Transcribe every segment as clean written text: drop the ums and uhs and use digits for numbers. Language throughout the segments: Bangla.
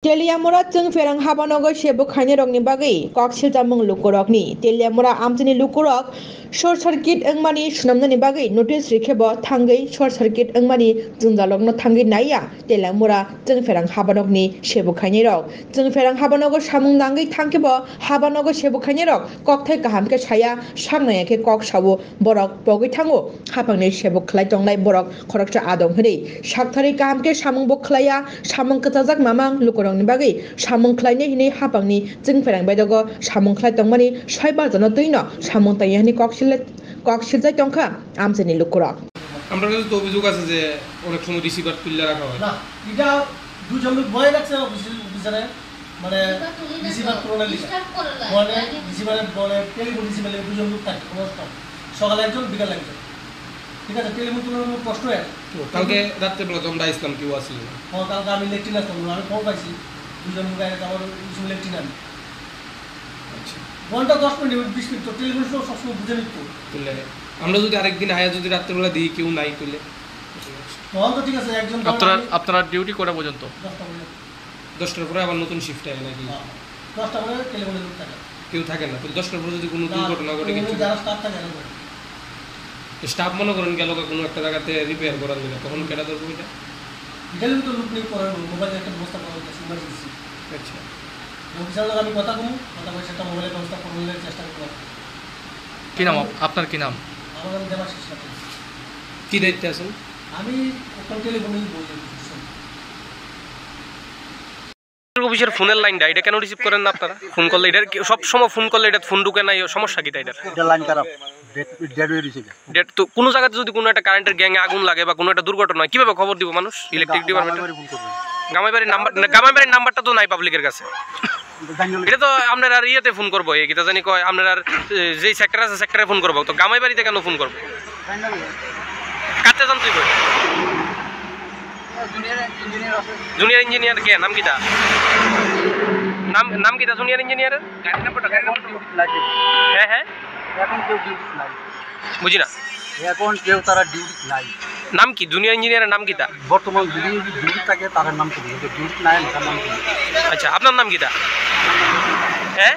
Teliamura Chung Ferang Habanogo Shebu Kanyarogni Bagi, Coxiltamung Lukorogni, Teliamura Amtini Lukorok, Short Circuit Engmani, Shunamani Bagi, Notice Rikebo, Tangi, Short Circuit Engmani, Zunzalogno Tangi Naya, Teliamura, Chung Ferang Habanogni, Shebu Kanyarog, Chung Ferang Habanogo Shamundangi Tankebo, Habanogo Shebu Kanyarog, Kokte Kahamke Shaya, Shangnayake Kok Shabu, Borok, Bogitango, Hapani Shebu Klaytong Lai Borok, Korokcha Adom Hudi, Shaktari Kahamke Shamung Boklaya, Shamung Katazak Mamang, Lukorog. Bagi samung khlaini hini hapangni jing ferang baidago samung khlai tongmani saibar jano tuino samung taiyani koksil jai tongkha amjeni lukurok আমরা কাছে তো অভিযোগ আছে যে অনেক সময় রিসিভার তুলে রাখা হয় না এটা দুজন লোক বয় রাখছে অফিসারে মানে রিসিভার করোনা লিখা মানে রিসিভারে বলে টেলিফোন রিসিভারে দুজন লোক থাকে সকালে একজন বিকালে একজন ঠিক আছে টেলিফোন তোলার কষ্ট হয় কালকে রাতে বেলা তোমরা ইসলাম কেউ আসছিল না হ্যাঁ কালকে আমি লেকটিন আসতাম আমি ফোন পাইছি দুজন লোক আগে আমার ইসলাম লেকটিন আমি আচ্ছা ঘন্টা 10 মিনিট 20 মিনিট তো টেলিফোন সবসময় বুঝে নিত তুলে আমরা যদি আরেকদিন আয়া যদি রাতে বেলা দিই কেউ নাই তুলে তখন তো ঠিক আছে একজন আপনারা ডিউটি করা পর্যন্ত 10টার পরে আবার নতুন শিফট হয় নাকি 10টা পরে টেলিফোনে লোক থাকে কেউ থাকে না তো 10টার পরে যদি কোনো দুর্ঘটনা ঘটে কিছু যারা স্টাফ থাকে না স্টাফ মনে করেন গেল কোনো একটা জায়গাতে রিপেয়ার করার জন্য তখন কেটা ধরবো এটা ডিটেইল তো লুক নেই করার মোবাইল একটা ব্যবস্থা করা হচ্ছে ইমার্জেন্সি আচ্ছা অফিসাররা আমি কথা বলে সেটা মোবাইলের ব্যবস্থা করার চেষ্টা করব কি নাম আপনার কি নাম আমার নাম দেবাশিস সাথে কি দায়িত্বে আছেন আমি ওখান টেলিফোনেই বলি অফিসের ফোনের লাইনটা এটা কেন রিসিভ করেন না আপনারা ফোন করলে এটা সব সময় ফোন করলে এটা ফোন ঢুকে না সমস্যা কি তাই এটা লাইন খারাপ ডেড হয়ে গেছে ডেট তো কোনো জায়গাতে যদি কোনো একটা কারেন্টের গ্যাংয়ে আগুন লাগে বা কোনো একটা দুর্ঘটনা হয় কিভাবে খবর দিব মানুষ ইলেকট্রিক ডিপার্টমেন্টে গামাইবাড়ির নাম্বারটা তো নাই পাবলিকের কাছে এটা তো আপনার আর ইয়েতে ফোন করবো এই কিতা জানি কয় আপনার আর যেই সেক্টর আছে সেক্টরে ফোন করবো তো গামাইবাড়িতে কেন ফোন করবো কাটতে জান তুই জুনিয়র ইঞ্জিনিয়ার কে নাম কিটা নাম কিটা জুনিয়র ইঞ্জিনিয়ারের হ্যাঁ হ্যাঁ এখন কেউ ডিউটি নাই বুঝি না এখন কেউ তারা ডিউটি নাই নাম কি জুনিয়র ইঞ্জিনিয়ারের নাম কিটা বর্তমান যদি ডিউটি থাকে তার নাম কি ডিউটি নাই তার নাম কি আচ্ছা আপনার নাম কিটা হ্যাঁ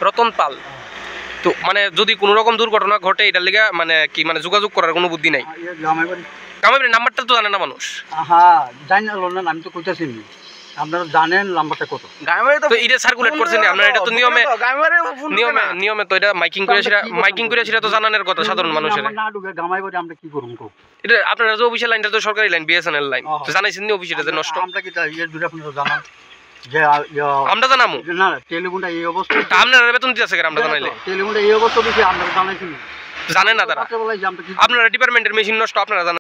রতন পাল তো মানে যদি কোনো রকম দুর্ঘটনা ঘটে এটার লেগে মানে কি মানে যোগাযোগ করার কোনো বুদ্ধি নাই গামাইবাড়ির নাম্বারটা তো জানে না মানুষ হ্যাঁ জানি না আমি তো কইতাছি আপনারা জানেন নাম্বারটা কত তো এটা সার্কুলেট করছেন আপনারা এটা তো নিয়মে তো এটা মাইকিং করে সেটা তো জানানোর কথা সাধারণ মানুষের না ঢুকে গামাইবাড়ি আমরা কি করব এটা আপনারা যে অফিসিয়াল লাইনটা তো সরকারি লাইন বিএসএনএল লাইন তো জানাইছেন নি অফিসে যে নষ্ট আমরা কি এর দুটো আপনারা জানান যে আমরা জানামু না টেলিফোনটা এই অবস্থা আপনারা বেতন দিতেছে আমরা জানাইলে টেলিফোনটা এই অবস্থা দিছে আমরা জানাইছি জানেন না তারা আপনারা ডিপার্টমেন্টের মেশিন নষ্ট আপনারা